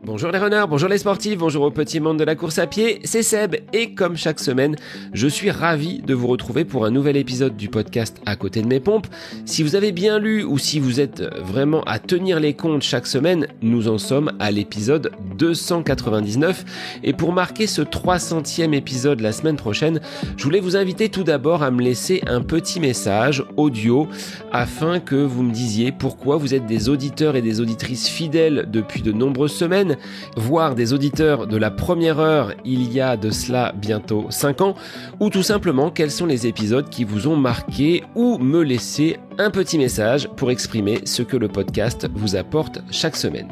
Bonjour les runners, bonjour les sportifs, bonjour au petit monde de la course à pied, c'est Seb et comme chaque semaine, je suis ravi de vous retrouver pour un nouvel épisode du podcast À côté de mes pompes. Si vous avez bien lu ou si vous êtes vraiment à tenir les comptes chaque semaine, nous en sommes à l'épisode 299 et pour marquer ce 300e épisode la semaine prochaine, je voulais vous inviter tout d'abord à me laisser un petit message audio afin que vous me disiez pourquoi vous êtes des auditeurs et des auditrices fidèles depuis de nombreuses semaines, voire des auditeurs de la première heure il y a de cela bientôt 5 ans, ou tout simplement quels sont les épisodes qui vous ont marqué ou me laisser un petit message pour exprimer ce que le podcast vous apporte chaque semaine.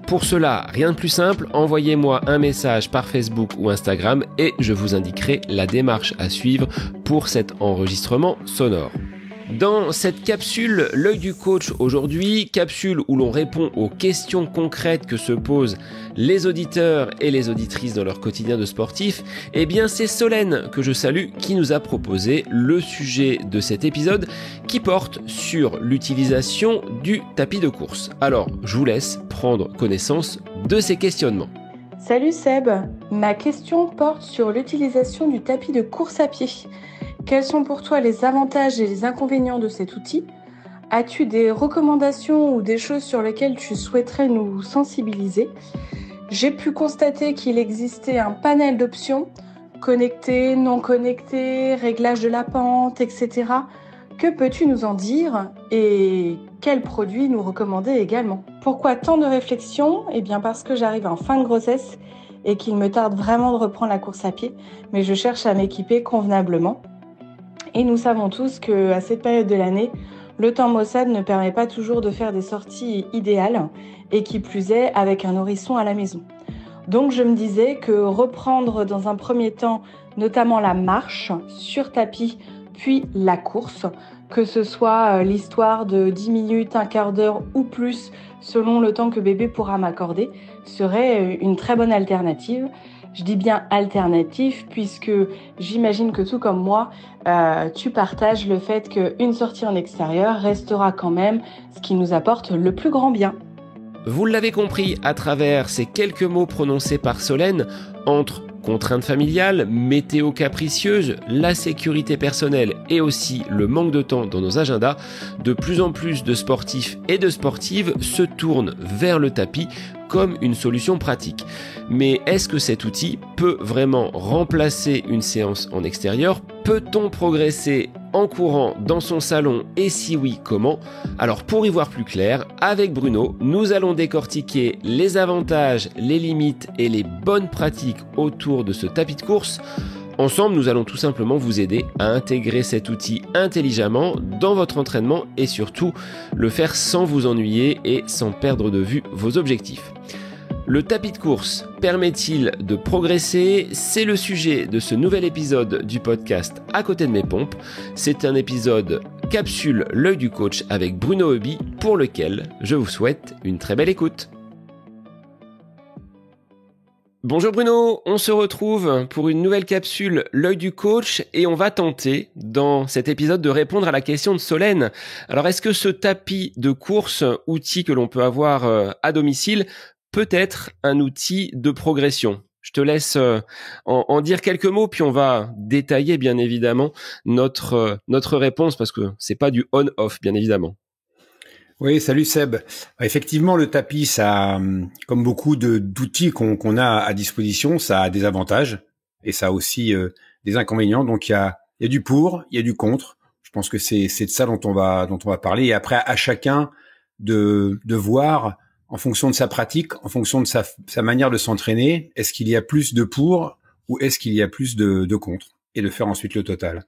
Pour cela, rien de plus simple, envoyez-moi un message par Facebook ou Instagram et je vous indiquerai la démarche à suivre pour cet enregistrement sonore. Dans cette capsule, l'œil du coach aujourd'hui, capsule où l'on répond aux questions concrètes que se posent les auditeurs et les auditrices dans leur quotidien de sportif, eh bien c'est Solène que je salue qui nous a proposé le sujet de cet épisode qui porte sur l'utilisation du tapis de course. Alors, je vous laisse prendre connaissance de ces questionnements. Salut Seb, ma question porte sur l'utilisation du tapis de course à pied. Quels sont pour toi les avantages et les inconvénients de cet outil ? As-tu des recommandations ou des choses sur lesquelles tu souhaiterais nous sensibiliser ? J'ai pu constater qu'il existait un panel d'options, connecté, non connecté, réglage de la pente, etc. Que peux-tu nous en dire et quels produits nous recommander également ? Pourquoi tant de réflexions ? Eh bien parce que j'arrive en fin de grossesse et qu'il me tarde vraiment de reprendre la course à pied, mais je cherche à m'équiper convenablement. Et nous savons tous qu'à cette période de l'année, le temps maussade ne permet pas toujours de faire des sorties idéales et qui plus est avec un nourrisson à la maison. Donc je me disais que reprendre dans un premier temps notamment la marche sur tapis puis la course, que ce soit l'histoire de 10 minutes, un quart d'heure ou plus selon le temps que bébé pourra m'accorder, serait une très bonne alternative. Je dis bien alternative puisque j'imagine que tout comme moi, tu partages le fait qu'une sortie en extérieur restera quand même ce qui nous apporte le plus grand bien. Vous l'avez compris à travers ces quelques mots prononcés par Solène, entre contraintes familiales, météo capricieuse, la sécurité personnelle et aussi le manque de temps dans nos agendas, de plus en plus de sportifs et de sportives se tournent vers le tapis comme une solution pratique. Mais est-ce que cet outil peut vraiment remplacer une séance en extérieur ? Peut-on progresser en courant dans son salon et si oui, comment ? Alors pour y voir plus clair, avec Bruno, nous allons décortiquer les avantages, les limites et les bonnes pratiques autour de ce tapis de course. Ensemble, nous allons tout simplement vous aider à intégrer cet outil intelligemment dans votre entraînement et surtout le faire sans vous ennuyer et sans perdre de vue vos objectifs. Le tapis de course permet-il de progresser ? C'est le sujet de ce nouvel épisode du podcast À côté de mes pompes. C'est un épisode capsule l'œil du coach avec Bruno Heuby pour lequel je vous souhaite une très belle écoute. Bonjour Bruno, on se retrouve pour une nouvelle capsule l'œil du coach et on va tenter dans cet épisode de répondre à la question de Solène. Alors est-ce que ce tapis de course, outil que l'on peut avoir à domicile, peut être un outil de progression ? Je te laisse en dire quelques mots puis on va détailler bien évidemment notre réponse parce que c'est pas du on-off bien évidemment. Oui, salut Seb. Effectivement, le tapis, ça, comme beaucoup d'outils qu'on a à disposition, ça a des avantages et ça a aussi des inconvénients. Donc il y a du pour, il y a du contre. Je pense que c'est de ça dont on va parler. Et après, à chacun de voir en fonction de sa pratique, en fonction de sa manière de s'entraîner, est-ce qu'il y a plus de pour ou est-ce qu'il y a plus de contre, et de faire ensuite le total.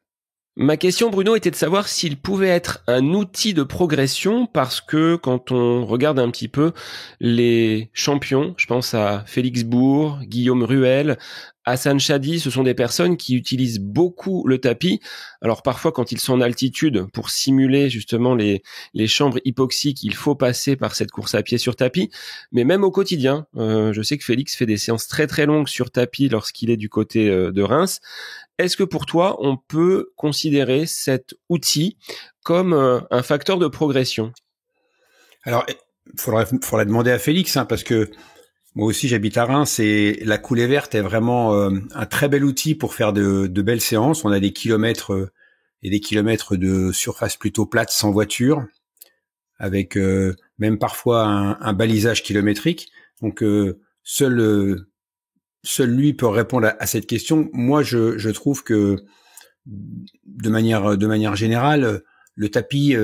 Ma question, Bruno, était de savoir s'il pouvait être un outil de progression parce que quand on regarde un petit peu les champions, je pense à Félix Bourg, Guillaume Ruel, Hassan Chadi, ce sont des personnes qui utilisent beaucoup le tapis. Alors parfois, quand ils sont en altitude, pour simuler justement les chambres hypoxiques, il faut passer par cette course à pied sur tapis. Mais même au quotidien, je sais que Félix fait des séances très très longues sur tapis lorsqu'il est du côté de Reims. Est-ce que pour toi, on peut considérer cet outil comme un facteur de progression ? Alors, faudrait demander à Félix, parce que Moi aussi, j'habite à Reims et la coulée verte est vraiment un très bel outil pour faire de belles séances. On a des kilomètres et des kilomètres de surface plutôt plate sans voiture, avec même parfois un balisage kilométrique. Donc seul lui peut répondre à cette question. Moi, je trouve que de manière générale, le tapis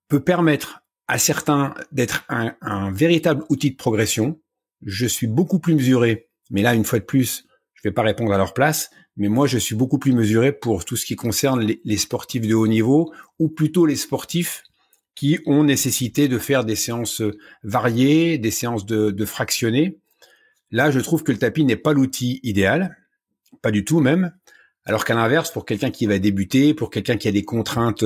peut permettre à certains d'être un véritable outil de progression. Je suis beaucoup plus mesuré, mais là, une fois de plus, je vais pas répondre à leur place, mais moi, je suis beaucoup plus mesuré pour tout ce qui concerne les sportifs de haut niveau, ou plutôt les sportifs qui ont nécessité de faire des séances variées, des séances de fractionnées. Là, je trouve que le tapis n'est pas l'outil idéal, pas du tout même, alors qu'à l'inverse, pour quelqu'un qui va débuter, pour quelqu'un qui a des contraintes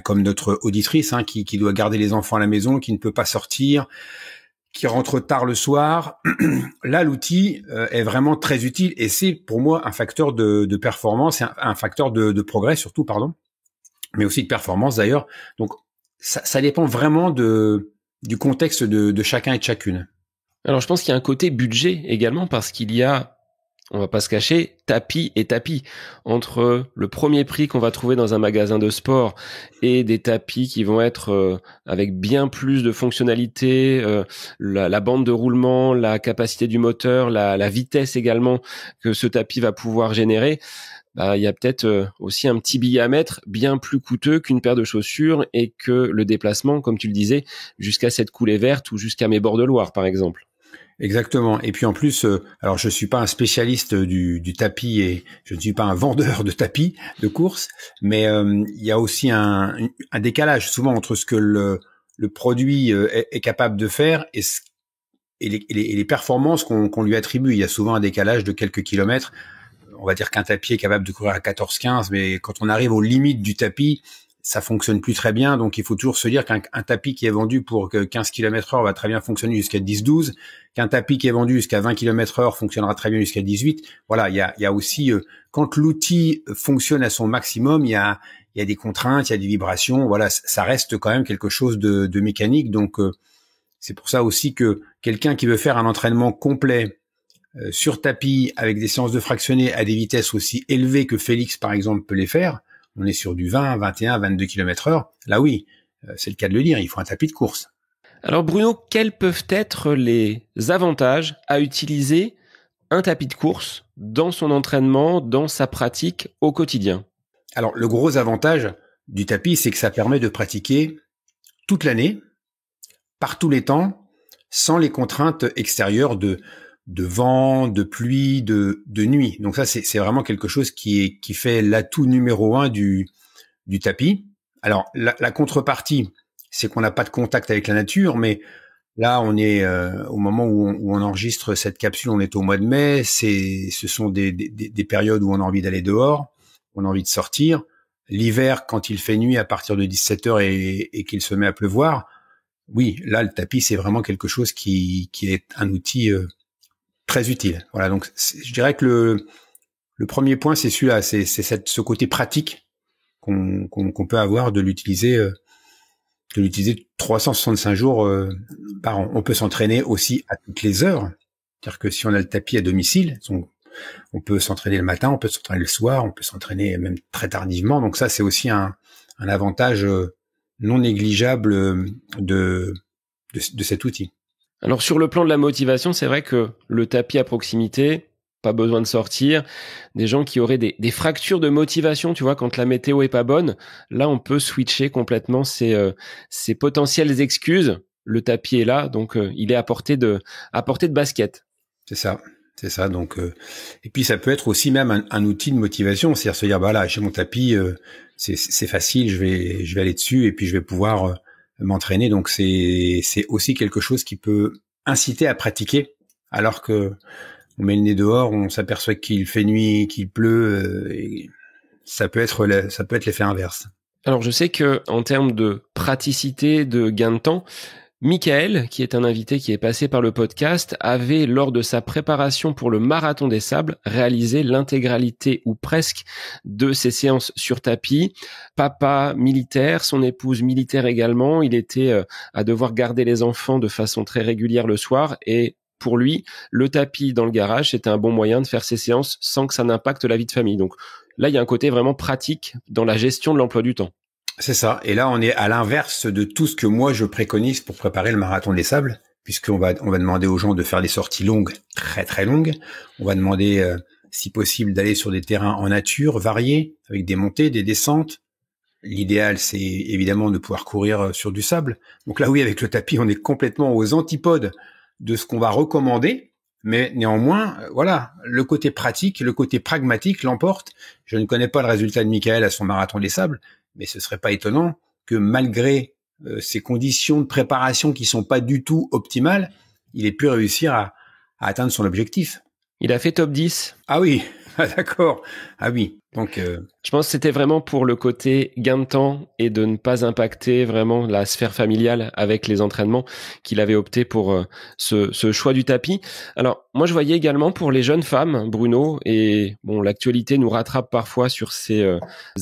comme notre auditrice, qui doit garder les enfants à la maison, qui ne peut pas sortir, qui rentre tard le soir, là, l'outil est vraiment très utile et c'est pour moi un facteur de performance, un facteur de progrès surtout, mais aussi de performance d'ailleurs. Donc, ça dépend vraiment du contexte de chacun et de chacune. Alors, je pense qu'il y a un côté budget également parce qu'il y a, on va pas se cacher, tapis et tapis. Entre le premier prix qu'on va trouver dans un magasin de sport et des tapis qui vont être avec bien plus de fonctionnalités, la bande de roulement, la capacité du moteur, la vitesse également que ce tapis va pouvoir générer, il y a peut-être aussi un petit billet à mettre bien plus coûteux qu'une paire de chaussures et que le déplacement, comme tu le disais, jusqu'à cette coulée verte ou jusqu'à mes bords de Loire, par exemple. Exactement. Et puis en plus, alors je suis pas un spécialiste du tapis et je ne suis pas un vendeur de tapis de course, mais il y a aussi un décalage souvent entre ce que le produit est capable de faire et les performances qu'on lui attribue. Il y a souvent un décalage de quelques kilomètres. On va dire qu'un tapis est capable de courir à 14-15, mais quand on arrive aux limites du tapis, ça fonctionne plus très bien. Donc, il faut toujours se dire qu'un tapis qui est vendu pour 15 km/h va très bien fonctionner jusqu'à 10-12, qu'un tapis qui est vendu jusqu'à 20 km/h fonctionnera très bien jusqu'à 18. Voilà, il y a aussi, quand l'outil fonctionne à son maximum, il y a des contraintes, il y a des vibrations. Voilà, ça reste quand même quelque chose de mécanique. Donc, c'est pour ça aussi que quelqu'un qui veut faire un entraînement complet sur tapis avec des séances de fractionnés à des vitesses aussi élevées que Félix, par exemple, peut les faire, on est sur du 20, 21, 22 km/h. Là, oui, c'est le cas de le dire, il faut un tapis de course. Alors Bruno, quels peuvent être les avantages à utiliser un tapis de course dans son entraînement, dans sa pratique au quotidien? Alors, le gros avantage du tapis, c'est que ça permet de pratiquer toute l'année, par tous les temps, sans les contraintes extérieures de vent, de pluie, de nuit. Donc ça, c'est vraiment quelque chose qui fait l'atout numéro 1 du tapis. Alors, la contrepartie, c'est qu'on n'a pas de contact avec la nature, mais là, on est au moment où on enregistre cette capsule, on est au mois de mai. Ce sont des périodes où on a envie d'aller dehors, on a envie de sortir. L'hiver, quand il fait nuit à partir de 17h et qu'il se met à pleuvoir, oui, là, le tapis, c'est vraiment quelque chose qui est un outil très utile. Voilà, donc je dirais que le premier point, c'est celui-là, c'est ce côté pratique qu'on peut avoir de l'utiliser 365 jours par an. On peut s'entraîner aussi à toutes les heures. C'est-à-dire que si on a le tapis à domicile, on peut s'entraîner le matin, on peut s'entraîner le soir, on peut s'entraîner même très tardivement. Donc ça, c'est aussi un avantage non négligeable de cet outil. Alors sur le plan de la motivation, c'est vrai que le tapis à proximité, pas besoin de sortir. Des gens qui auraient des fractures de motivation, tu vois, quand la météo est pas bonne, là on peut switcher complètement ces potentielles excuses. Le tapis est là, donc il est à portée de basket. C'est ça. Donc et puis ça peut être aussi même un outil de motivation, c'est-à-dire se dire là j'ai mon tapis, c'est facile, je vais aller dessus et puis je vais pouvoir m'entraîner. Donc c'est aussi quelque chose qui peut inciter à pratiquer, alors que on met le nez dehors, on s'aperçoit qu'il fait nuit, qu'il pleut, et ça peut être l'effet inverse. Alors je sais que en termes de praticité, de gain de temps, Michael, qui est un invité qui est passé par le podcast, avait, lors de sa préparation pour le Marathon des Sables, réalisé l'intégralité ou presque de ses séances sur tapis. Papa militaire, son épouse militaire également, il était à devoir garder les enfants de façon très régulière le soir et pour lui, le tapis dans le garage, c'était un bon moyen de faire ses séances sans que ça n'impacte la vie de famille. Donc là, il y a un côté vraiment pratique dans la gestion de l'emploi du temps. C'est ça. Et là, on est à l'inverse de tout ce que moi je préconise pour préparer le Marathon des Sables, puisqu'on va demander aux gens de faire des sorties longues, très très longues. On va demander, si possible, d'aller sur des terrains en nature, variés, avec des montées, des descentes. L'idéal, c'est évidemment de pouvoir courir sur du sable. Donc là, oui, avec le tapis, on est complètement aux antipodes de ce qu'on va recommander. Mais néanmoins, voilà, le côté pratique, le côté pragmatique l'emporte. Je ne connais pas le résultat de Michael à son Marathon des Sables, mais ce serait pas étonnant que malgré ces conditions de préparation qui sont pas du tout optimales, il ait pu réussir à atteindre son objectif. Il a fait top 10. Ah oui, d'accord. Ah oui, donc... Je pense que c'était vraiment pour le côté gain de temps et de ne pas impacter vraiment la sphère familiale avec les entraînements qu'il avait opté pour ce choix du tapis. Alors, moi, je voyais également pour les jeunes femmes, Bruno, et bon, l'actualité nous rattrape parfois sur ces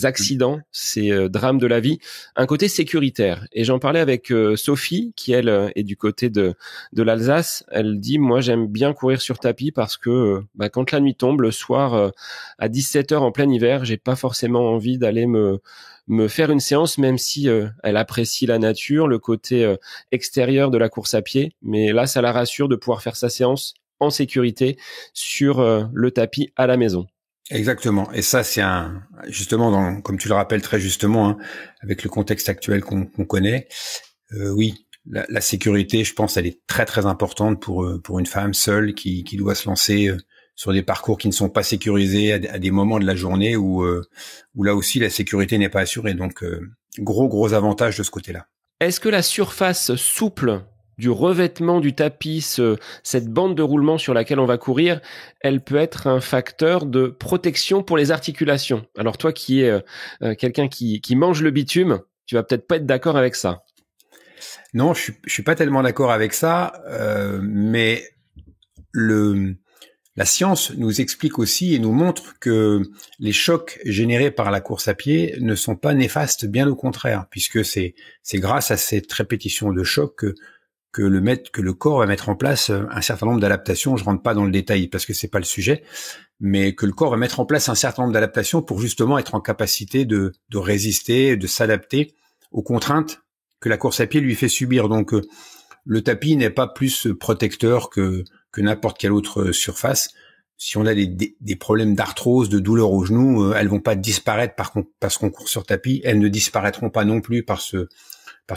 accidents, ces drames de la vie, un côté sécuritaire. Et j'en parlais avec Sophie, qui, elle, est du côté de l'Alsace. Elle dit, moi, j'aime bien courir sur tapis parce que quand la nuit tombe, le soir, à 17h en plein hiver, j'ai pas forcément envie d'aller me faire une séance, même si elle apprécie la nature, le côté extérieur de la course à pied. Mais là, ça la rassure de pouvoir faire sa séance en sécurité sur le tapis à la maison. Exactement. Et ça, c'est justement, comme tu le rappelles très justement, hein, avec le contexte actuel qu'on connaît, oui, la sécurité, je pense, elle est très très importante pour une femme seule qui doit se lancer sur des parcours qui ne sont pas sécurisés à des moments de la journée où là aussi la sécurité n'est pas assurée. Donc gros avantage de ce côté-là. Est-ce que la surface souple du revêtement du tapis, cette bande de roulement sur laquelle on va courir, elle peut être un facteur de protection pour les articulations? Alors toi qui es quelqu'un qui mange le bitume, tu vas peut-être pas être d'accord avec ça. Non, je suis pas tellement d'accord avec ça, mais la science nous explique aussi et nous montre que les chocs générés par la course à pied ne sont pas néfastes, bien au contraire, puisque c'est grâce à cette répétition de chocs que le corps va mettre en place un certain nombre d'adaptations. Je rentre pas dans le détail parce que c'est pas le sujet, mais que le corps va mettre en place un certain nombre d'adaptations pour justement être en capacité de résister, de s'adapter aux contraintes que la course à pied lui fait subir. Donc le tapis n'est pas plus protecteur que n'importe quelle autre surface. Si on a des problèmes d'arthrose, de douleurs aux genoux, elles vont pas disparaître parce qu'on court sur tapis. Elles ne disparaîtront pas non plus parce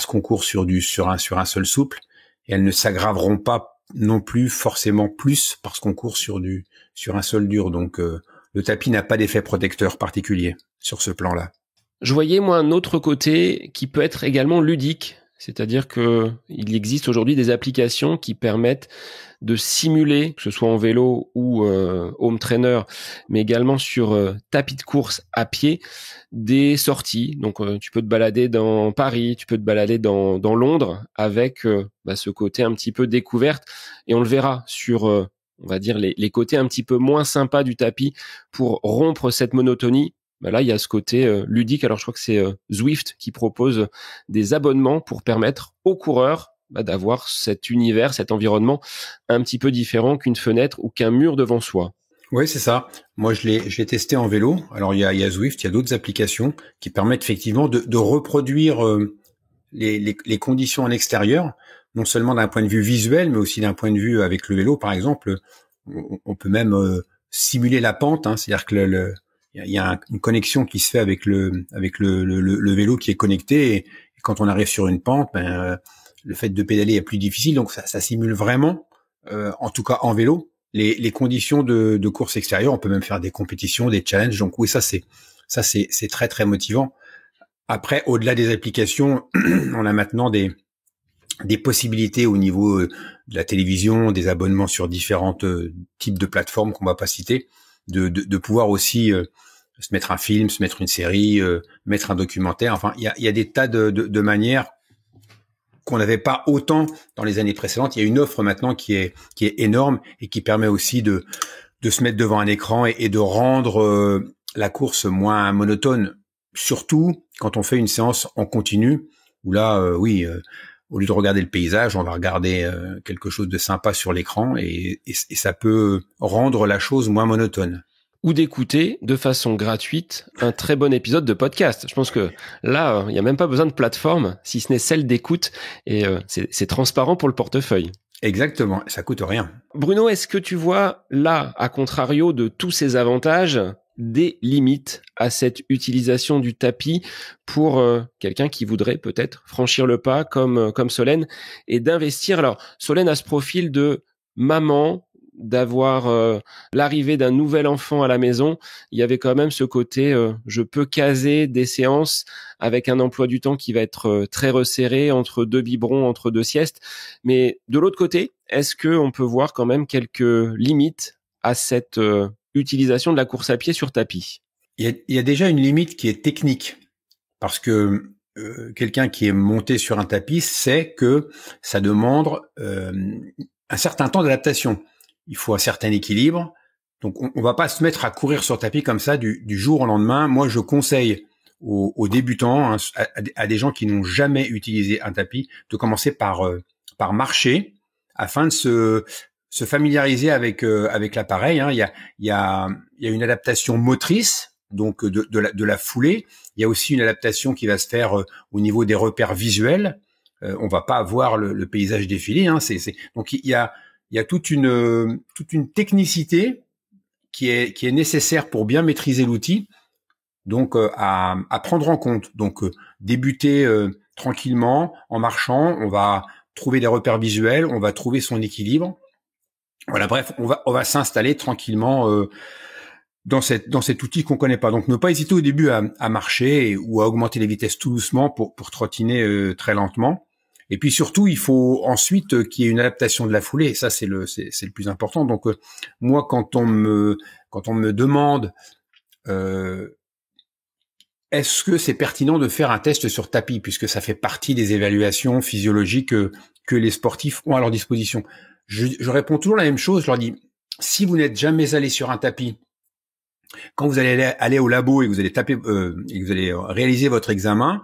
qu'on court sur un seul souple. Et elles ne s'aggraveront pas non plus forcément plus parce qu'on court sur un seul dur. Donc le tapis n'a pas d'effet protecteur particulier sur ce plan-là. Je voyais moi un autre côté qui peut être également ludique. C'est-à-dire que il existe aujourd'hui des applications qui permettent de simuler, que ce soit en vélo ou home trainer, mais également sur tapis de course à pied, des sorties. Donc tu peux te balader dans Paris, tu peux te balader dans Londres avec ce côté un petit peu découverte. Et on le verra sur, on va dire, les côtés un petit peu moins sympas du tapis pour rompre cette monotonie. Là, il y a ce côté ludique. Alors, je crois que c'est Zwift qui propose des abonnements pour permettre aux coureurs d'avoir cet univers, cet environnement un petit peu différent qu'une fenêtre ou qu'un mur devant soi. Oui, c'est ça. Moi, je l'ai testé en vélo. Alors, il y a Zwift, il y a d'autres applications qui permettent effectivement de reproduire les conditions en extérieur, non seulement d'un point de vue visuel, mais aussi d'un point de vue avec le vélo, par exemple. On peut même simuler la pente, hein, c'est-à-dire que il y a une connexion qui se fait avec le vélo qui est connecté et quand on arrive sur une pente, le fait de pédaler est plus difficile, donc ça simule vraiment, en tout cas en vélo, les conditions de course extérieure. On peut même faire des compétitions, des challenges. Donc oui, ça c'est très très motivant. Après, au-delà des applications, on a maintenant des possibilités au niveau de la télévision, des abonnements sur différents types de plateformes qu'on va pas citer, de pouvoir aussi se mettre un film, se mettre une série, mettre un documentaire. Enfin, il y a des tas de manières qu'on n'avait pas autant dans les années précédentes. Il y a une offre maintenant qui est énorme et qui permet aussi de se mettre devant un écran et de rendre la course moins monotone, surtout quand on fait une séance en continu où là, au lieu de regarder le paysage, on va regarder quelque chose de sympa sur l'écran et ça peut rendre la chose moins monotone. Ou d'écouter de façon gratuite un très bon épisode de podcast. Je pense que là, il n'y a même pas besoin de plateforme, si ce n'est celle d'écoute, et c'est transparent pour le portefeuille. Exactement, ça coûte rien. Bruno, est-ce que tu vois là, à contrario de tous ces avantages, des limites à cette utilisation du tapis pour quelqu'un qui voudrait peut-être franchir le pas comme Solène et d'investir? Alors, Solène a ce profil de maman, d'avoir l'arrivée d'un nouvel enfant à la maison. Il y avait quand même ce côté je peux caser des séances avec un emploi du temps qui va être très resserré entre 2 biberons, entre 2 siestes. Mais de l'autre côté, est-ce que on peut voir quand même quelques limites à cette utilisation de la course à pied sur tapis? Il y a déjà une limite qui est technique parce que quelqu'un qui est monté sur un tapis sait que ça demande un certain temps d'adaptation. Il faut un certain équilibre. Donc, on va pas se mettre à courir sur tapis comme ça du jour au lendemain. Moi, je conseille aux débutants, à des gens qui n'ont jamais utilisé un tapis, de commencer par marcher afin de se familiariser avec l'appareil. Hein. Il y a une adaptation motrice, donc de la foulée. Il y a aussi une adaptation qui va se faire au niveau des repères visuels. On va pas voir le paysage défiler. Hein. Donc il y a toute une technicité qui est nécessaire pour bien maîtriser l'outil, donc à prendre en compte. Donc débuter tranquillement en marchant, on va trouver des repères visuels, on va trouver son équilibre. Voilà, bref, on va s'installer tranquillement dans cet outil qu'on connaît pas. Donc ne pas hésiter au début à marcher ou à augmenter les vitesses tout doucement pour trottiner très lentement. Et puis surtout, il faut ensuite qu'il y ait une adaptation de la foulée. Et ça, c'est le plus important. Donc moi, quand on me demande est-ce que c'est pertinent de faire un test sur tapis, puisque ça fait partie des évaluations physiologiques que les sportifs ont à leur disposition, je réponds toujours la même chose. Je leur dis, si vous n'êtes jamais allé sur un tapis, quand vous allez aller au labo et que vous allez taper et que vous allez réaliser votre examen,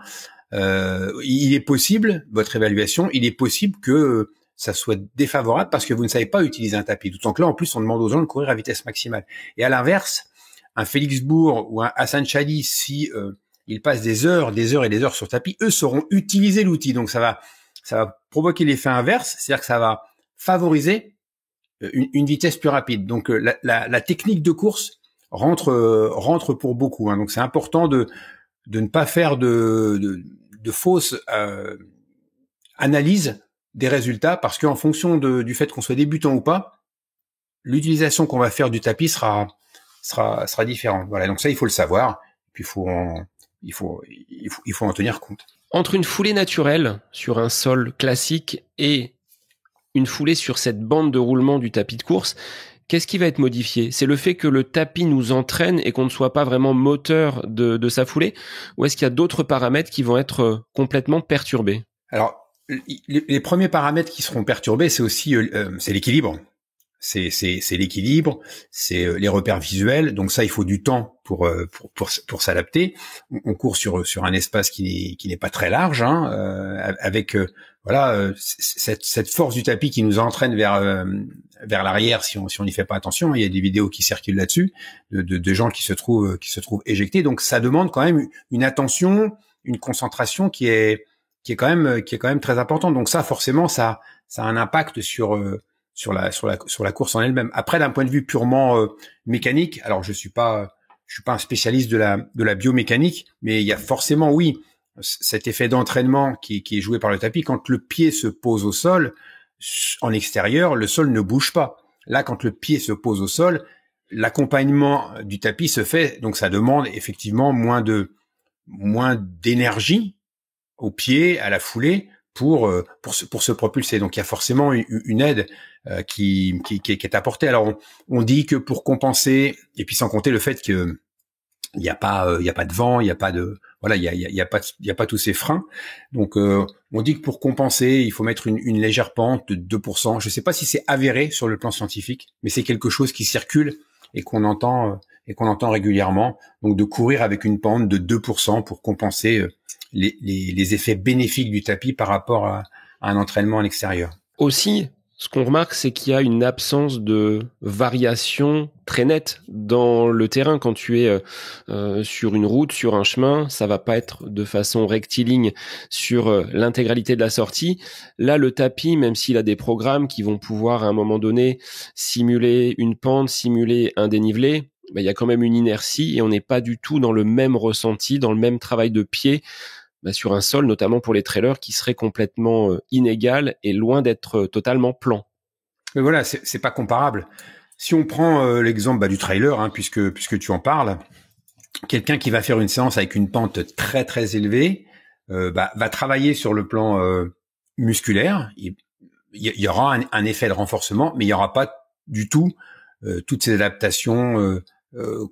il est possible, votre évaluation, il est possible que ça soit défavorable parce que vous ne savez pas utiliser un tapis. D'autant que là, en plus, on demande aux gens de courir à vitesse maximale. Et à l'inverse, un Félix Bourg ou un Hassan Chadi, si ils passent des heures et des heures sur tapis, eux sauront utiliser l'outil. Donc ça va provoquer l'effet inverse, c'est-à-dire que ça va favoriser une vitesse plus rapide. Donc la technique de course rentre pour beaucoup. Hein. Donc c'est important de ne pas faire de fausses analyses des résultats, parce qu'en fonction du fait qu'on soit débutant ou pas, l'utilisation qu'on va faire du tapis sera différente. Voilà, donc ça il faut le savoir, puis il faut en tenir compte. Entre une foulée naturelle sur un sol classique et une foulée sur cette bande de roulement du tapis de course, qu'est-ce qui va être modifié? C'est le fait que le tapis nous entraîne et qu'on ne soit pas vraiment moteur de sa foulée? Ou est-ce qu'il y a d'autres paramètres qui vont être complètement perturbés? Alors, les premiers paramètres qui seront perturbés, c'est aussi c'est l'équilibre. C'est l'équilibre, c'est les repères visuels. Donc ça, il faut du temps pour s'adapter. On court sur un espace qui n'est pas très large, hein, avec cette force du tapis qui nous entraîne vers l'arrière si on n'y fait pas attention. Il y a des vidéos qui circulent là-dessus de gens qui se trouvent éjectés. Donc ça demande quand même une attention, une concentration qui est quand même très importante. Donc ça, forcément, ça a un impact sur la course en elle-même. Après, d'un point de vue purement mécanique, alors je suis pas un spécialiste de la biomécanique, mais il y a forcément, oui, cet effet d'entraînement qui est joué par le tapis. Quand le pied se pose au sol, en extérieur, le sol ne bouge pas. Là, quand le pied se pose au sol, l'accompagnement du tapis se fait, donc ça demande effectivement moins d'énergie au pied, à la foulée, pour se propulser. Donc il y a forcément une aide qui est apportée. Alors on dit que pour compenser, et puis sans compter le fait que il y a pas de vent, il y a pas de voilà, il y a pas tous ces freins. Donc, on dit que pour compenser, il faut mettre une légère pente de 2%. Je sais pas si c'est avéré sur le plan scientifique, mais c'est quelque chose qui circule et qu'on entend régulièrement. Donc, de courir avec une pente de 2% pour compenser les effets bénéfiques du tapis par rapport à un entraînement à l'extérieur. Aussi, ce qu'on remarque, c'est qu'il y a une absence de variation très nette dans le terrain. Quand tu es sur une route, sur un chemin, ça va pas être de façon rectiligne sur l'intégralité de la sortie. Là, le tapis, même s'il a des programmes qui vont pouvoir à un moment donné simuler une pente, simuler un dénivelé, il y a quand même une inertie et on n'est pas du tout dans le même ressenti, dans le même travail de pied sur un sol, notamment pour les trailers, qui serait complètement inégal et loin d'être totalement plan. Mais voilà, c'est pas comparable. Si on prend l'exemple du trailer, puisque tu en parles, quelqu'un qui va faire une séance avec une pente très très élevée va travailler sur le plan musculaire. Il y aura un effet de renforcement, mais il y aura pas du tout toutes ces adaptations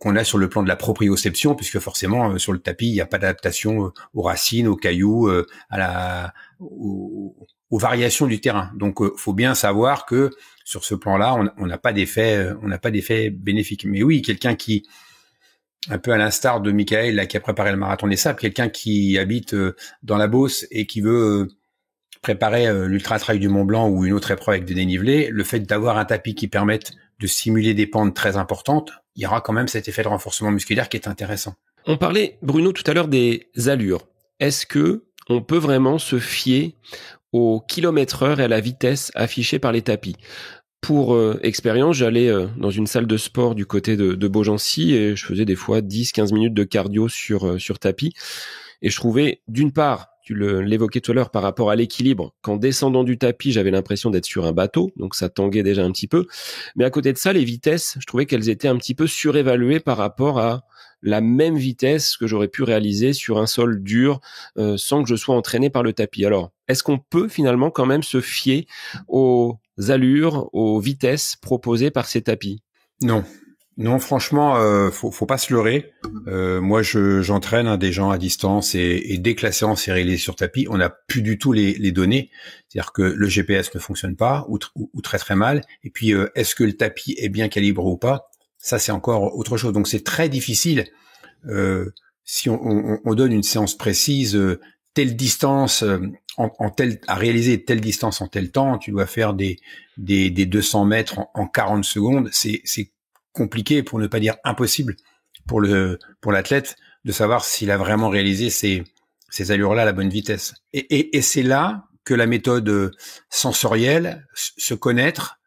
qu'on a sur le plan de la proprioception, puisque forcément sur le tapis il n'y a pas d'adaptation aux racines, aux cailloux, aux variations du terrain. Donc faut bien savoir que sur ce plan-là on n'a pas d'effet bénéfique. Mais oui, quelqu'un qui, un peu à l'instar de Michael là, qui a préparé le marathon des sables, quelqu'un qui habite dans la Beauce et qui veut préparer l'ultra trail du Mont Blanc ou une autre épreuve avec des dénivelés, le fait d'avoir un tapis qui permette de simuler des pentes très importantes, il y aura quand même cet effet de renforcement musculaire qui est intéressant. On parlait, Bruno, tout à l'heure des allures. Est-ce que on peut vraiment se fier au kilomètre-heure et à la vitesse affichée par les tapis? Pour expérience, j'allais dans une salle de sport du côté de Beaugency et je faisais des fois 10-15 minutes de cardio sur tapis. Et je trouvais, d'une part, tu l'évoquais tout à l'heure par rapport à l'équilibre, qu'en descendant du tapis, j'avais l'impression d'être sur un bateau, donc ça tanguait déjà un petit peu. Mais à côté de ça, les vitesses, je trouvais qu'elles étaient un petit peu surévaluées par rapport à la même vitesse que j'aurais pu réaliser sur un sol dur sans que je sois entraîné par le tapis. Alors, est-ce qu'on peut finalement quand même se fier aux allures, aux vitesses proposées par ces tapis? Non, franchement, faut pas se leurrer. Moi, j'entraîne des gens à distance et dès que la séance est réalisée sur tapis, on n'a plus du tout les données. C'est-à-dire que le GPS ne fonctionne pas ou très très mal. Et puis, est-ce que le tapis est bien calibré ou pas? Ça, c'est encore autre chose. Donc, c'est très difficile. Si on donne une séance précise, telle distance à réaliser telle distance en tel temps, tu dois faire des 200 mètres en 40 secondes. C'est compliqué, pour ne pas dire impossible, pour l'athlète de savoir s'il a vraiment réalisé ces allures-là à la bonne vitesse. Et c'est là que la méthode sensorielle, se connaître,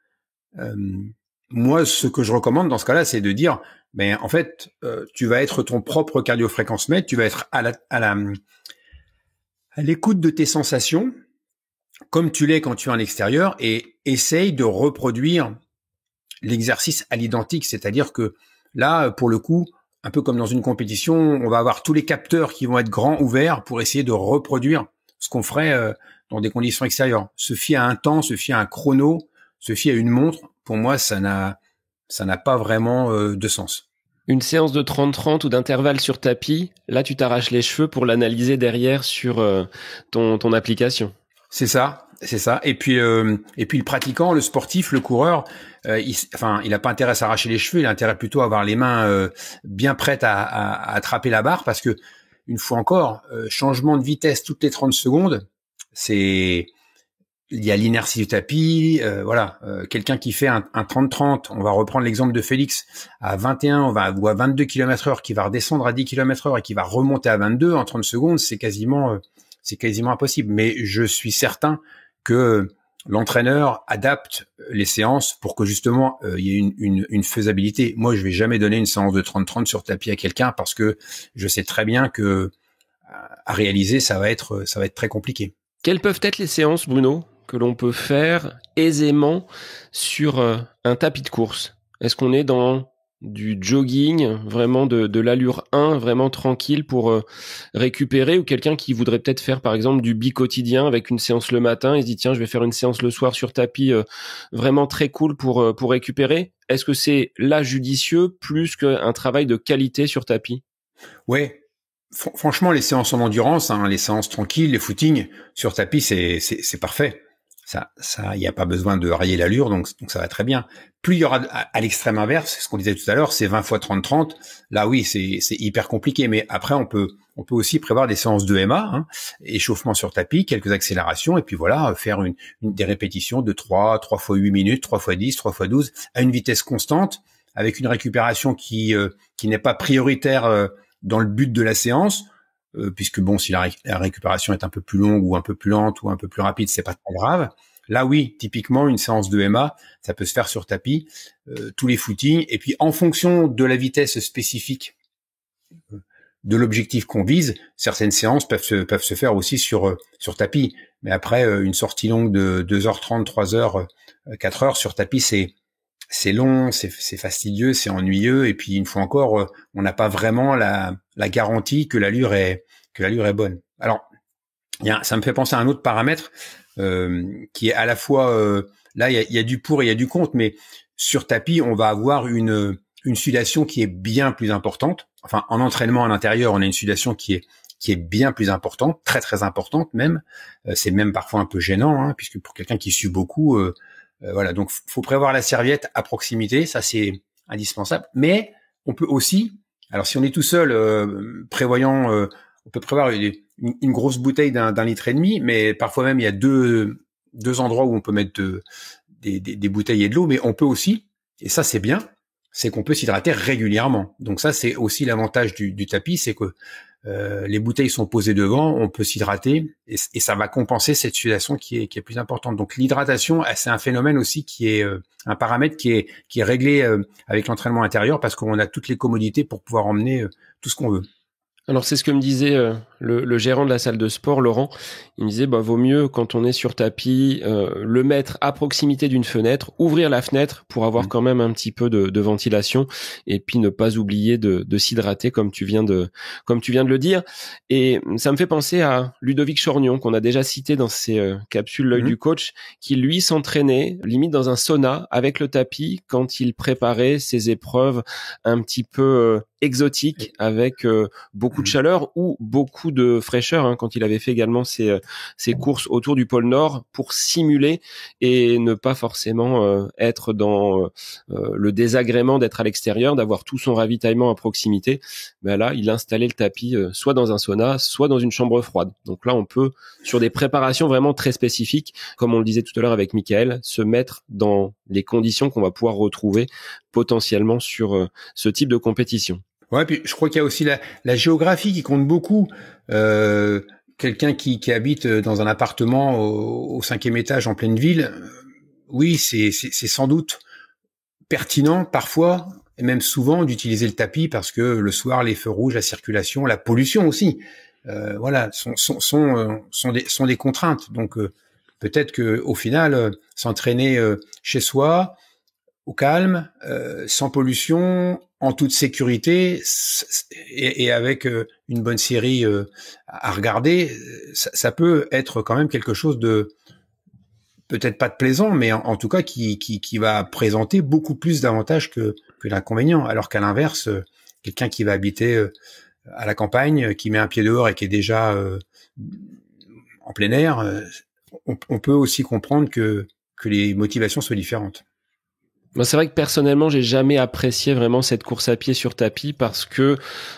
moi, ce que je recommande dans ce cas-là, c'est de dire, en fait, tu vas être ton propre cardiofréquence-mètre, tu vas être à l'écoute de tes sensations, comme tu l'es quand tu es en extérieur, et essaye de reproduire l'exercice à l'identique, c'est-à-dire que là, pour le coup, un peu comme dans une compétition, on va avoir tous les capteurs qui vont être grands ouverts pour essayer de reproduire ce qu'on ferait dans des conditions extérieures. Se fier à un temps, se fier à un chrono, se fier à une montre, pour moi, ça n'a pas vraiment de sens. Une séance de 30-30 ou d'intervalle sur tapis, là, tu t'arraches les cheveux pour l'analyser derrière sur ton application. C'est ça. Et puis le pratiquant, le sportif, le coureur, il a pas intérêt à s'arracher les cheveux, il a intérêt plutôt à avoir les mains bien prêtes à attraper la barre, parce que une fois encore, changement de vitesse toutes les 30 secondes, il y a l'inertie du tapis, quelqu'un qui fait un 30-30, on va reprendre l'exemple de Félix, à 21 ou à 22 km/h, qui va redescendre à 10 km/h et qui va remonter à 22 en 30 secondes, c'est quasiment impossible. Mais je suis certain que l'entraîneur adapte les séances pour que justement il y ait une faisabilité. Moi, je vais jamais donner une séance de 30-30 sur tapis à quelqu'un, parce que je sais très bien que à réaliser, ça va être très compliqué. Quelles peuvent être les séances, Bruno, que l'on peut faire aisément sur un tapis de course? Est-ce qu'on est dans du jogging, vraiment de l'allure 1, vraiment tranquille pour récupérer, ou quelqu'un qui voudrait peut-être faire par exemple du bi-quotidien avec une séance le matin, il se dit tiens, je vais faire une séance le soir sur tapis vraiment très cool pour récupérer? Est-ce que c'est là judicieux plus qu'un travail de qualité sur tapis? Ouais, Franchement, les séances en endurance, les séances tranquilles, les footings sur tapis, c'est parfait. Ça, il n'y a pas besoin de rayer l'allure, donc ça va très bien. Plus il y aura à l'extrême inverse, ce qu'on disait tout à l'heure, c'est 20 fois 30-30. Là, oui, c'est hyper compliqué. Mais après, on peut aussi prévoir des séances de MA, échauffement sur tapis, quelques accélérations, et puis voilà, faire des répétitions de 3 fois 8 minutes, 3 fois 10, 3 fois 12, à une vitesse constante, avec une récupération qui n'est pas prioritaire dans le but de la séance. Puisque bon, si la récupération est un peu plus longue ou un peu plus lente ou un peu plus rapide, c'est pas très grave. Là, oui, typiquement, une séance de MA, ça peut se faire sur tapis, tous les footings, et puis en fonction de la vitesse spécifique de l'objectif qu'on vise, certaines séances peuvent se faire aussi sur tapis. Mais après, une sortie longue de 2h30, 3h, 4h sur tapis, c'est long, c'est fastidieux, c'est ennuyeux, et puis une fois encore, on n'a pas vraiment la garantie que l'allure est bonne. Alors, ça me fait penser à un autre paramètre qui est à la fois là, il y a du pour et il y a du contre, mais sur tapis, on va avoir une sudation qui est bien plus importante. Enfin, en entraînement à l'intérieur, on a une sudation qui est bien plus importante, très très importante même. C'est même parfois un peu gênant, puisque pour quelqu'un qui sue beaucoup, voilà. Donc, faut prévoir la serviette à proximité, ça c'est indispensable. Mais on peut aussi, alors si on est tout seul, on peut prévoir une grosse bouteille d'un litre et demi, mais parfois même il y a deux endroits où on peut mettre des bouteilles et de l'eau, mais on peut aussi, et ça c'est bien, c'est qu'on peut s'hydrater régulièrement. Donc ça c'est aussi l'avantage du tapis, c'est que les bouteilles sont posées devant, on peut s'hydrater et ça va compenser cette sudation qui est plus importante. Donc l'hydratation, c'est un phénomène aussi qui est un paramètre qui est réglé avec l'entraînement intérieur parce qu'on a toutes les commodités pour pouvoir emmener tout ce qu'on veut. Alors c'est ce que me disait le gérant de la salle de sport, Laurent. Il me disait vaut mieux quand on est sur tapis le mettre à proximité d'une fenêtre, ouvrir la fenêtre pour avoir quand même un petit peu de ventilation et puis ne pas oublier de s'hydrater comme tu viens de le dire. Et ça me fait penser à Ludovic Chorgnon qu'on a déjà cité dans ses capsules l'œil du coach, qui lui s'entraînait limite dans un sauna avec le tapis quand il préparait ses épreuves un petit peu exotiques avec beaucoup de chaleur ou beaucoup de fraîcheur quand il avait fait également ses courses autour du pôle Nord pour simuler et ne pas forcément être dans le désagrément d'être à l'extérieur, d'avoir tout son ravitaillement à proximité. Ben là, il installait le tapis soit dans un sauna, soit dans une chambre froide. Donc là, on peut, sur des préparations vraiment très spécifiques, comme on le disait tout à l'heure avec Michael, se mettre dans les conditions qu'on va pouvoir retrouver potentiellement sur ce type de compétition. Ouais, puis je crois qu'il y a aussi la géographie qui compte beaucoup. Quelqu'un qui habite dans un appartement au 5e étage en pleine ville, oui, c'est sans doute pertinent parfois, et même souvent, d'utiliser le tapis parce que le soir, les feux rouges, la circulation, la pollution aussi, voilà, sont des contraintes. Donc peut-être que au final, s'entraîner chez soi, au calme, sans pollution, en toute sécurité et avec une bonne série à regarder, ça peut être quand même quelque chose de peut-être pas de plaisant, mais en tout cas qui va présenter beaucoup plus d'avantages que d'inconvénients. Alors qu'à l'inverse, quelqu'un qui va habiter à la campagne, qui met un pied dehors et qui est déjà en plein air, on peut aussi comprendre que les motivations soient différentes. Moi, c'est vrai que personnellement, j'ai jamais apprécié vraiment cette course à pied sur tapis parce que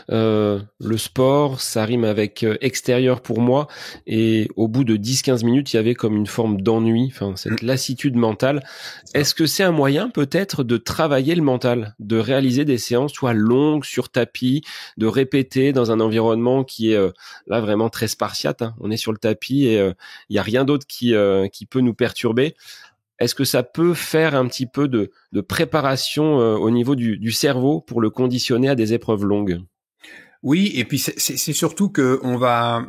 le sport, ça rime avec extérieur pour moi. Et au bout de 10-15 minutes, il y avait comme une forme d'ennui, enfin cette lassitude mentale. Est-ce que c'est un moyen peut-être de travailler le mental, de réaliser des séances soit longues sur tapis, de répéter dans un environnement qui est là vraiment très spartiate, On est sur le tapis et il y a rien d'autre qui peut nous perturber. Est-ce que ça peut faire un petit peu de préparation au niveau du cerveau pour le conditionner à des épreuves longues? Oui, et puis c'est surtout que on va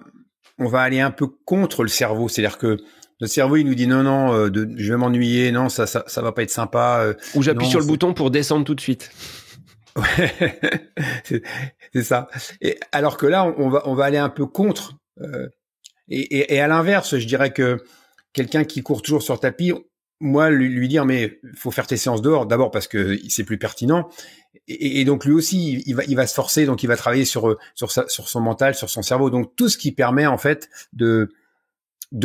aller un peu contre le cerveau, c'est-à-dire que notre cerveau il nous dit non, je vais m'ennuyer, non ça va pas être sympa. Ou j'appuie sur le bouton pour descendre tout de suite. Ouais, c'est ça. Et alors que là on va aller un peu contre. Et à l'inverse, je dirais que quelqu'un qui court toujours sur tapis, moi lui dire mais faut faire tes séances dehors d'abord parce que c'est plus pertinent et donc lui aussi il va se forcer, donc il va travailler sur son mental, sur son cerveau, donc tout ce qui permet en fait de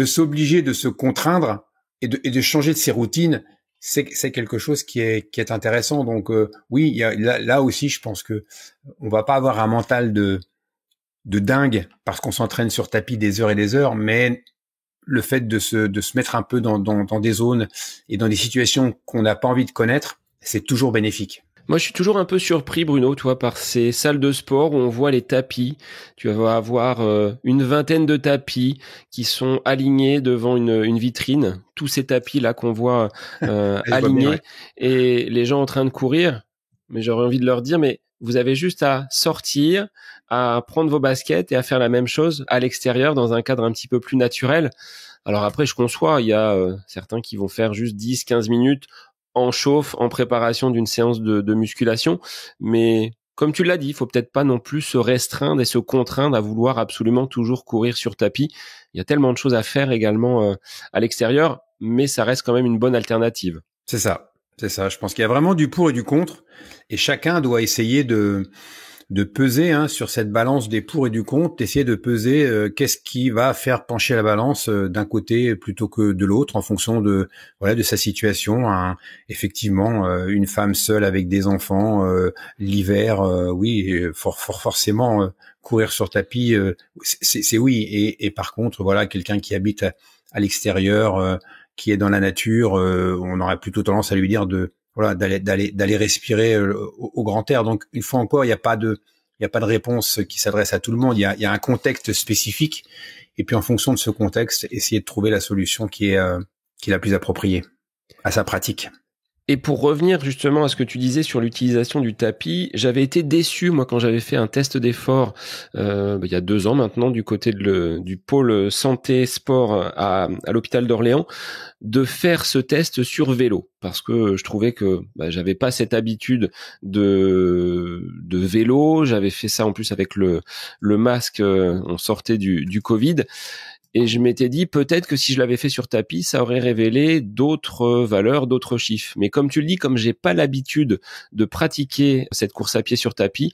s'obliger, de se contraindre et de changer de ses routines, c'est quelque chose qui est intéressant. Donc oui, il y a là aussi je pense que on va pas avoir un mental de dingue parce qu'on s'entraîne sur tapis des heures et des heures, mais le fait de se mettre un peu dans des zones et dans des situations qu'on n'a pas envie de connaître, c'est toujours bénéfique. Moi, je suis toujours un peu surpris, Bruno, toi, par ces salles de sport où on voit les tapis. Tu vas avoir une vingtaine de tapis qui sont alignés devant une vitrine. Tous ces tapis-là qu'on voit alignés, ouais. Et les gens en train de courir. Mais j'aurais envie de leur dire, mais vous avez juste à sortir, à prendre vos baskets et à faire la même chose à l'extérieur dans un cadre un petit peu plus naturel. Alors après, je conçois, il y a certains qui vont faire juste 10-15 minutes en chauffe, en préparation d'une séance de musculation. Mais comme tu l'as dit, il faut peut-être pas non plus se restreindre et se contraindre à vouloir absolument toujours courir sur tapis. Il y a tellement de choses à faire également à l'extérieur, mais ça reste quand même une bonne alternative. C'est ça. Je pense qu'il y a vraiment du pour et du contre, et chacun doit essayer de peser sur cette balance des pour et du contre, essayer de peser qu'est-ce qui va faire pencher la balance d'un côté plutôt que de l'autre en fonction de sa situation. Effectivement, une femme seule avec des enfants l'hiver, oui, forcément courir sur tapis, c'est oui. Et par contre, quelqu'un qui habite à l'extérieur, qui est dans la nature, on aurait plutôt tendance à lui dire d'aller respirer au grand air. Donc une fois encore, il n'y a pas de réponse qui s'adresse à tout le monde. Il y a un contexte spécifique, et puis en fonction de ce contexte, essayer de trouver la solution qui est la plus appropriée à sa pratique. Et pour revenir justement à ce que tu disais sur l'utilisation du tapis, j'avais été déçu, moi, quand j'avais fait un test d'effort il y a 2 ans maintenant, du côté du pôle santé sport à l'hôpital d'Orléans, de faire ce test sur vélo, parce que je trouvais que j'avais pas cette habitude de vélo. J'avais fait ça en plus avec le masque, on sortait du Covid. Et je m'étais dit, peut-être que si je l'avais fait sur tapis, ça aurait révélé d'autres valeurs, d'autres chiffres. Mais comme tu le dis, comme j'ai pas l'habitude de pratiquer cette course à pied sur tapis,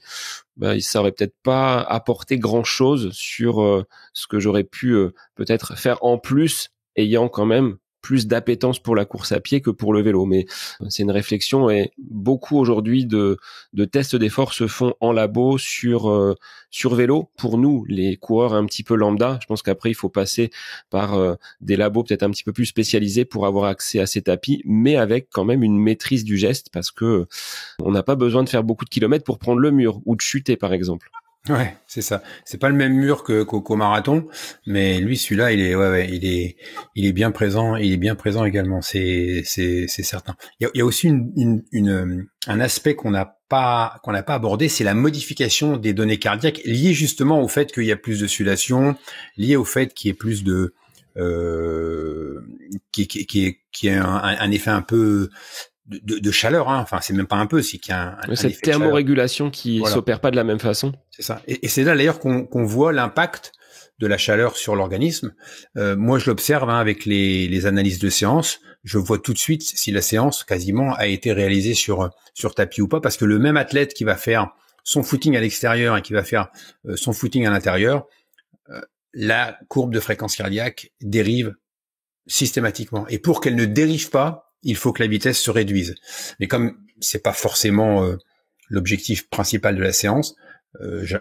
ça aurait peut-être pas apporté grand-chose sur ce que j'aurais pu peut-être faire en plus, ayant quand même plus d'appétence pour la course à pied que pour le vélo. Mais c'est une réflexion, et beaucoup aujourd'hui de tests d'effort se font en labo sur vélo. Pour nous, les coureurs un petit peu lambda, je pense qu'après il faut passer par des labos peut-être un petit peu plus spécialisés pour avoir accès à ces tapis, mais avec quand même une maîtrise du geste, parce que on n'a pas besoin de faire beaucoup de kilomètres pour prendre le mur ou de chuter par exemple. Ouais, c'est ça. C'est pas le même mur qu'au marathon, mais lui, celui-là, il est bien présent. Il est bien présent également. C'est certain. Il y a aussi un aspect qu'on n'a pas abordé, c'est la modification des données cardiaques liées justement au fait qu'il y a plus de sudation, lié au fait qu'il y ait plus de qui est un effet un peu de chaleur, Enfin, c'est même pas un peu, c'est qu'il y a cette thermorégulation qui s'opère pas de la même façon. C'est ça. Et c'est là d'ailleurs qu'on voit l'impact de la chaleur sur l'organisme. Moi, je l'observe avec les analyses de séance. Je vois tout de suite si la séance quasiment a été réalisée sur tapis ou pas, parce que le même athlète qui va faire son footing à l'extérieur et qui va faire son footing à l'intérieur, la courbe de fréquence cardiaque dérive systématiquement. Et pour qu'elle ne dérive pas, il faut que la vitesse se réduise. Mais comme c'est pas forcément l'objectif principal de la séance,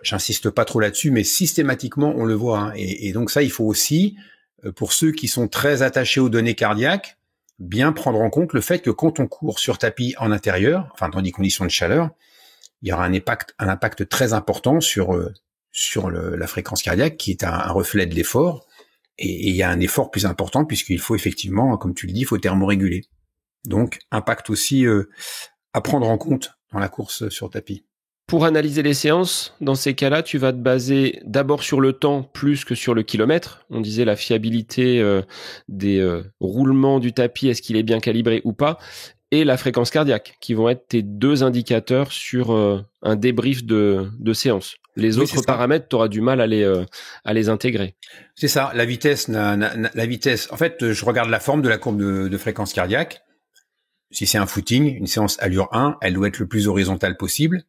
j'insiste pas trop là-dessus, mais systématiquement on le voit. Et donc ça, il faut aussi, pour ceux qui sont très attachés aux données cardiaques, bien prendre en compte le fait que quand on court sur tapis en intérieur, enfin dans des conditions de chaleur, il y aura un impact très important sur la fréquence cardiaque, qui est un reflet de l'effort. Et il y a un effort plus important, puisqu'il faut effectivement, comme tu le dis, il faut thermoréguler. Donc, impact aussi à prendre en compte dans la course sur tapis. Pour analyser les séances, dans ces cas-là, tu vas te baser d'abord sur le temps plus que sur le kilomètre. On disait la fiabilité des roulements du tapis, est-ce qu'il est bien calibré ou pas, et la fréquence cardiaque, qui vont être tes 2 indicateurs sur un débrief de séance. Les autres paramètres, tu auras du mal à les intégrer. C'est ça. La vitesse, la vitesse. En fait, je regarde la forme de la courbe de fréquence cardiaque. Si c'est un footing, une séance allure 1, elle doit être le plus horizontale possible.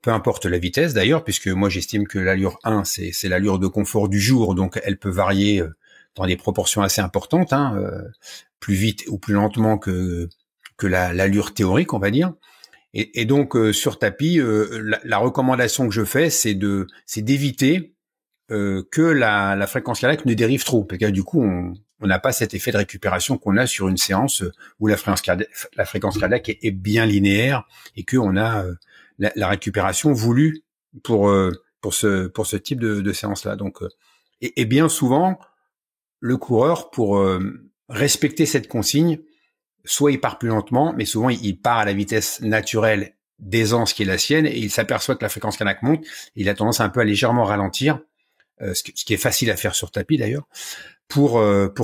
Peu importe la vitesse d'ailleurs, puisque moi j'estime que l'allure 1, c'est l'allure de confort du jour, donc elle peut varier dans des proportions assez importantes, plus vite ou plus lentement que l'allure théorique, on va dire. Et donc sur tapis, la recommandation que je fais, c'est d'éviter que la fréquence cardiaque ne dérive trop, parce que du coup on n'a pas cet effet de récupération qu'on a sur une séance où la fréquence cardiaque est bien linéaire et que on a la récupération voulue pour ce type de séance là. Donc et bien souvent le coureur, pour respecter cette consigne, soit il part plus lentement, mais souvent il part à la vitesse naturelle d'aisance qui est la sienne, et il s'aperçoit que la fréquence cardiaque monte, et il a tendance un peu à légèrement ralentir, ce qui est facile à faire sur tapis d'ailleurs, pour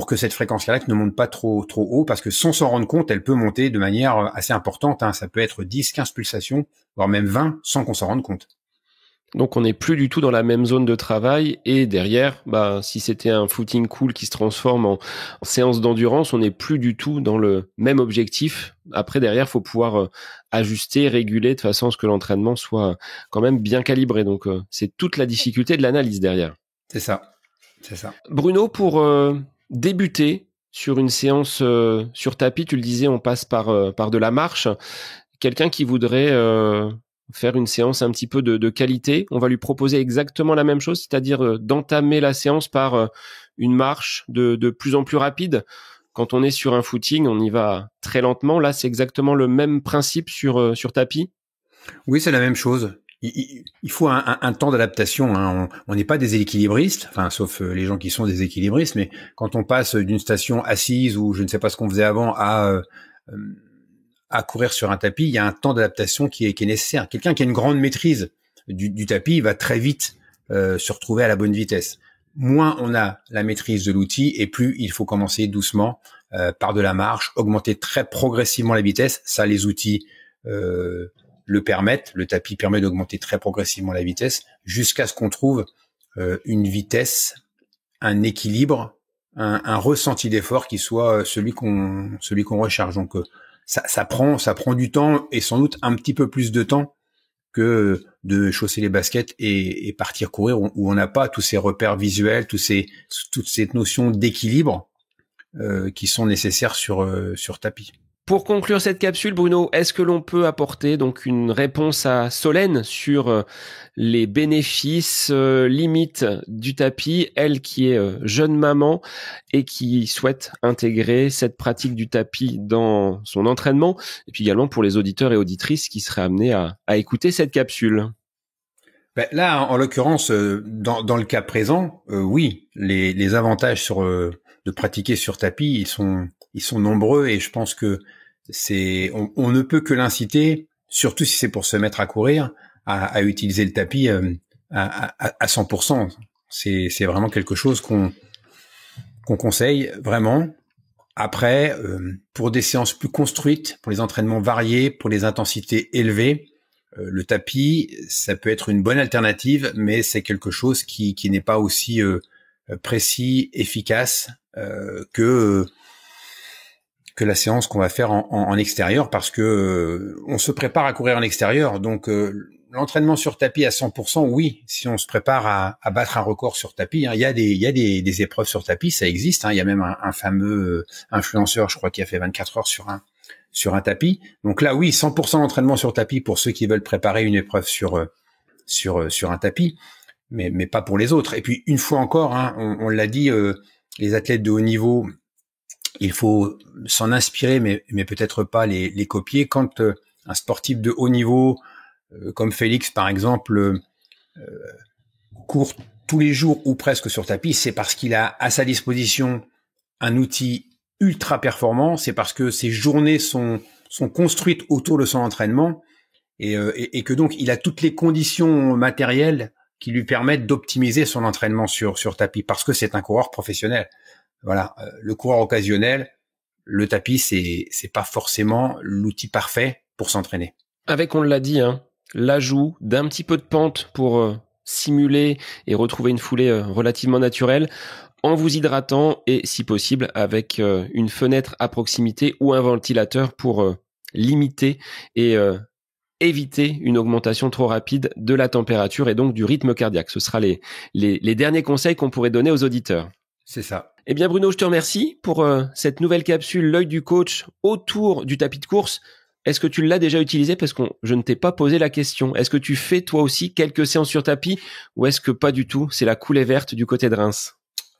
que cette fréquence cardiaque ne monte pas trop haut, parce que sans s'en rendre compte, elle peut monter de manière assez importante, ça peut être 10, 15 pulsations, voire même 20, sans qu'on s'en rende compte. Donc on n'est plus du tout dans la même zone de travail, et derrière, si c'était un footing cool qui se transforme en séance d'endurance, on n'est plus du tout dans le même objectif. Après, derrière, faut pouvoir ajuster, réguler de façon à ce que l'entraînement soit quand même bien calibré. Donc c'est toute la difficulté de l'analyse derrière. C'est ça. Bruno, pour débuter sur une séance sur tapis, tu le disais, on passe par de la marche. Quelqu'un qui voudrait faire une séance un petit peu de qualité, on va lui proposer exactement la même chose, c'est-à-dire d'entamer la séance par une marche de plus en plus rapide. Quand on est sur un footing, on y va très lentement. Là, c'est exactement le même principe sur tapis. Oui, c'est la même chose. Il faut un temps d'adaptation. On n'est pas des équilibristes, sauf les gens qui sont des équilibristes, mais quand on passe d'une station assise ou je ne sais pas ce qu'on faisait avant à courir sur un tapis, il y a un temps d'adaptation qui est nécessaire. Quelqu'un qui a une grande maîtrise du tapis, il va très vite se retrouver à la bonne vitesse. Moins on a la maîtrise de l'outil, et plus il faut commencer doucement par de la marche, augmenter très progressivement la vitesse. Ça, les outils le permettent. Le tapis permet d'augmenter très progressivement la vitesse jusqu'à ce qu'on trouve une vitesse, un équilibre, un ressenti d'effort qui soit celui qu'on recherche. Donc ça prend du temps, et sans doute un petit peu plus de temps que de chausser les baskets et partir courir, où on n'a pas tous ces repères visuels, toutes ces notions d'équilibre qui sont nécessaires sur tapis. Pour conclure cette capsule, Bruno, est-ce que l'on peut apporter donc une réponse à Solène sur les bénéfices limites du tapis, elle qui est jeune maman et qui souhaite intégrer cette pratique du tapis dans son entraînement, et puis également pour les auditeurs et auditrices qui seraient amenés à écouter cette capsule? Là, en l'occurrence, dans le cas présent, oui, les avantages de pratiquer sur tapis, ils sont nombreux, et je pense que on ne peut que l'inciter, surtout si c'est pour se mettre à courir, à utiliser le tapis à 100%. C'est vraiment quelque chose qu'on conseille vraiment. Après, pour des séances plus construites, pour les entraînements variés, pour les intensités élevées, le tapis, ça peut être une bonne alternative, mais c'est quelque chose qui n'est pas aussi précis, efficace que la séance qu'on va faire en extérieur, parce que on se prépare à courir en extérieur. Donc l'entraînement sur tapis à 100%, oui, si on se prépare à battre un record sur tapis, il y a des épreuves sur tapis, ça existe. Il y a même un fameux influenceur, je crois, qui a fait 24 heures sur un tapis. Donc là, oui, 100% d'entraînement sur tapis pour ceux qui veulent préparer une épreuve sur un tapis, mais pas pour les autres. Et puis une fois encore, on l'a dit, les athlètes de haut niveau, il faut s'en inspirer, mais peut-être pas les copier. Quand un sportif de haut niveau, comme Félix par exemple, court tous les jours ou presque sur tapis, c'est parce qu'il a à sa disposition un outil ultra performant, c'est parce que ses journées sont construites autour de son entraînement, et que donc il a toutes les conditions matérielles qui lui permettent d'optimiser son entraînement sur tapis, parce que c'est un coureur professionnel. Voilà, le coureur occasionnel, le tapis, c'est pas forcément l'outil parfait pour s'entraîner. Avec, on l'a dit, l'ajout d'un petit peu de pente pour simuler et retrouver une foulée relativement naturelle, en vous hydratant et, si possible, avec une fenêtre à proximité ou un ventilateur pour limiter et éviter une augmentation trop rapide de la température et donc du rythme cardiaque. Ce sera les derniers conseils qu'on pourrait donner aux auditeurs. C'est ça. Eh bien Bruno, je te remercie pour cette nouvelle capsule, l'œil du coach autour du tapis de course. Est-ce que tu l'as déjà utilisé? Parce que je ne t'ai pas posé la question. Est-ce que tu fais toi aussi quelques séances sur tapis ou est-ce que pas du tout? C'est la coulée verte du côté de Reims.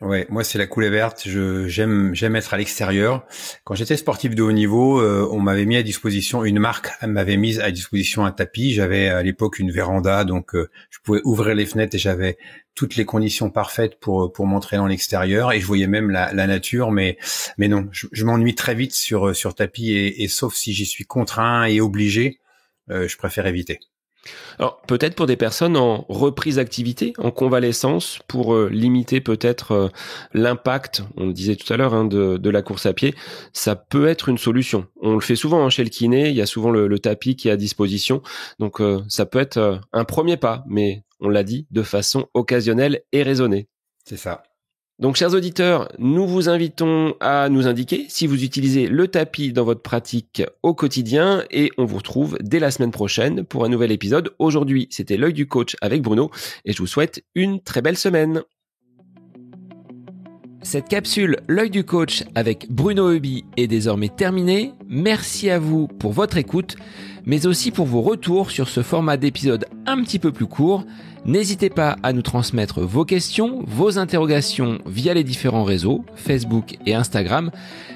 Ouais, moi c'est la coulée verte. J'aime être à l'extérieur. Quand j'étais sportif de haut niveau, on m'avait mis à disposition une marque, m'avait mise à disposition un tapis. J'avais à l'époque une véranda, donc je pouvais ouvrir les fenêtres et j'avais toutes les conditions parfaites pour m'entraîner dans l'extérieur et je voyais même la nature. Mais non, je m'ennuie très vite sur tapis et sauf si j'y suis contraint et obligé, je préfère éviter. Alors peut-être pour des personnes en reprise d'activité, en convalescence, pour limiter peut-être l'impact, on le disait tout à l'heure, de la course à pied, ça peut être une solution. On le fait souvent chez le kiné, il y a souvent le tapis qui est à disposition, donc ça peut être un premier pas, mais on l'a dit, de façon occasionnelle et raisonnée. C'est ça. Donc, chers auditeurs, nous vous invitons à nous indiquer si vous utilisez le tapis dans votre pratique au quotidien et on vous retrouve dès la semaine prochaine pour un nouvel épisode. Aujourd'hui, c'était l'œil du coach avec Bruno et je vous souhaite une très belle semaine. Cette capsule L'œil du coach avec Bruno Heuby est désormais terminée. Merci à vous pour votre écoute, mais aussi pour vos retours sur ce format d'épisode un petit peu plus court. N'hésitez pas à nous transmettre vos questions, vos interrogations via les différents réseaux, Facebook et Instagram.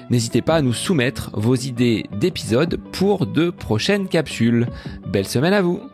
N'hésitez pas à nous soumettre vos idées d'épisodes pour de prochaines capsules. Belle semaine à vous!